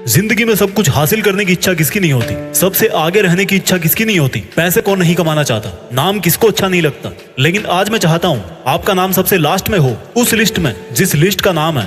जिंदगी में सब कुछ हासिल करने की इच्छा किसकी नहीं होती? सबसे आगे रहने की इच्छा किसकी नहीं होती? पैसे कौन नहीं कमाना चाहता? नाम किसको अच्छा नहीं लगता? लेकिन आज मैं चाहता हूँ आपका नाम सबसे लास्ट में हो, उस लिस्ट में जिस लिस्ट का नाम है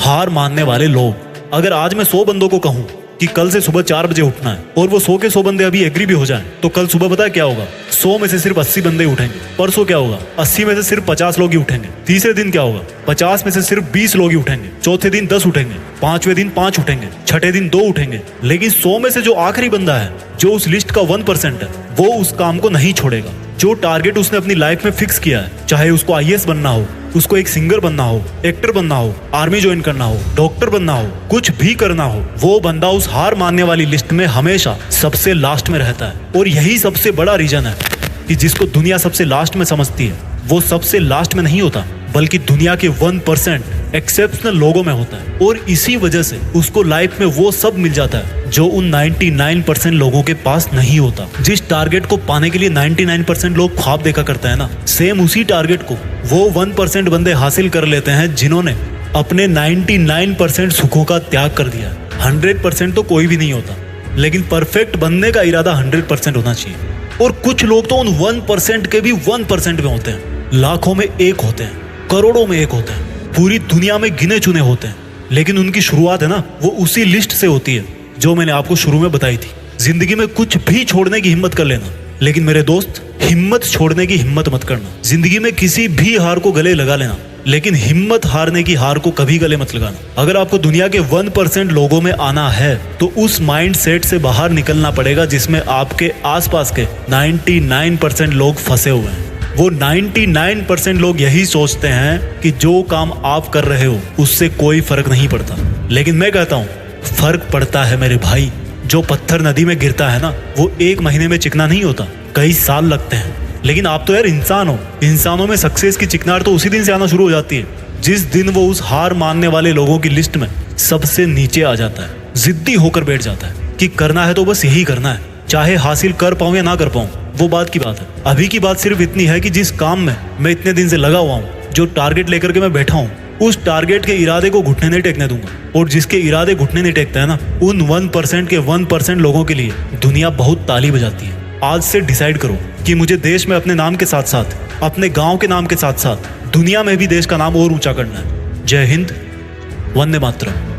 हार मानने वाले लोग। अगर आज मैं 100 बंदों को कहूँ कि कल से सुबह 4 बजे उठना है और वो 100 के 100 बंदे अभी एग्री भी हो जाएं, तो कल सुबह पता है क्या होगा? 100 में से सिर्फ 80 बंदे उठेंगे। परसों क्या होगा? 80 में से सिर्फ 50 लोग ही उठेंगे। तीसरे दिन क्या होगा? 50 में से सिर्फ 20 लोग ही उठेंगे। चौथे दिन 10 उठेंगे। पांचवें दिन 5 उठेंगे। छठे दिन 2 उठेंगे। लेकिन 100 में से जो आखिरी बंदा है, जो उस लिस्ट का 1% है, वो उस काम को नहीं छोड़ेगा। जो टारगेट उसने अपनी लाइफ में फिक्स किया है, चाहे उसको आईएएस बनना हो, उसको एक सिंगर बनना हो, एक्टर बनना हो, आर्मी ज्वाइन करना हो, डॉक्टर बनना हो, कुछ भी करना हो, वो बंदा उस हार मानने वाली लिस्ट में हमेशा सबसे लास्ट में रहता है। और यही सबसे बड़ा रीजन है कि जिसको दुनिया सबसे लास्ट में समझती है, वो सबसे लास्ट में नहीं होता, बल्कि दुनिया के 1% एक्सेप्शनल लोगों में होता है। और इसी वजह से उसको लाइफ में वो सब मिल जाता है जो उन 99% लोगों के पास नहीं होता। जिस टारगेट को पाने के लिए 99% लोग ख्वाब देखा करते हैं ना, सेम उसी टारगेट को वो 1% बंदे हासिल कर लेते हैं जिन्होंने अपने 99% सुखों का त्याग कर दिया। 100% तो कोई भी नहीं होता, लेकिन परफेक्ट बनने का इरादा 100% होना चाहिए। और कुछ लोग तो उन 1% के भी 1% में होते हैं, लाखों में एक होते हैं, करोड़ों में एक होते हैं, पूरी दुनिया में गिने चुने होते हैं। लेकिन उनकी शुरुआत है ना, वो उसी लिस्ट से होती है जो मैंने आपको शुरू में बताई थी। जिंदगी में कुछ भी छोड़ने की हिम्मत कर लेना, लेकिन मेरे दोस्त, हिम्मत छोड़ने की हिम्मत मत करना। जिंदगी में किसी भी हार को गले लगा लेना, लेकिन हिम्मत हारने की हार को कभी गले मत लगाना। अगर आपको दुनिया के 1% लोगों में आना है, तो उस माइंड सेट से बाहर निकलना पड़ेगा जिसमें आपके आसपास के 99% लोग फंसे हुए हैं। वो 99% लोग यही सोचते हैं कि जो काम आप कर रहे हो उससे कोई फर्क नहीं पड़ता। लेकिन मैं कहता हूँ फर्क पड़ता है मेरे भाई। जो पत्थर नदी में गिरता है ना, वो 1 महीने में चिकना नहीं होता, कई साल लगते हैं। लेकिन आप तो यार इंसान हो, इंसानों में सक्सेस की चिकनार तो उसी दिन से आना शुरू हो जाती है जिस दिन वो उस हार मानने वाले लोगों की लिस्ट में सबसे नीचे आ जाता है, जिद्दी होकर बैठ जाता है कि करना है तो बस यही करना है, चाहे हासिल कर पाऊं या ना कर पाऊं, वो बात की बात है। अभी की बात सिर्फ इतनी है कि जिस काम में मैं इतने दिन से लगा हुआ हूँ, जो टारगेट लेकर के मैं बैठा हूँ, उस टारगेट के इरादे को घुटने नहीं टेकने दूंगा। और जिसके इरादे घुटने नहीं टेकता है ना, उन 1% के 1% लोगों के लिए दुनिया बहुत ताली बजाती है। आज से डिसाइड करो कि मुझे देश में अपने नाम के साथ साथ, अपने गांव के नाम के साथ साथ, दुनिया में भी देश का नाम और ऊंचा करना है। जय हिंद, वंदे मातरम।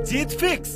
जीत फिक्स।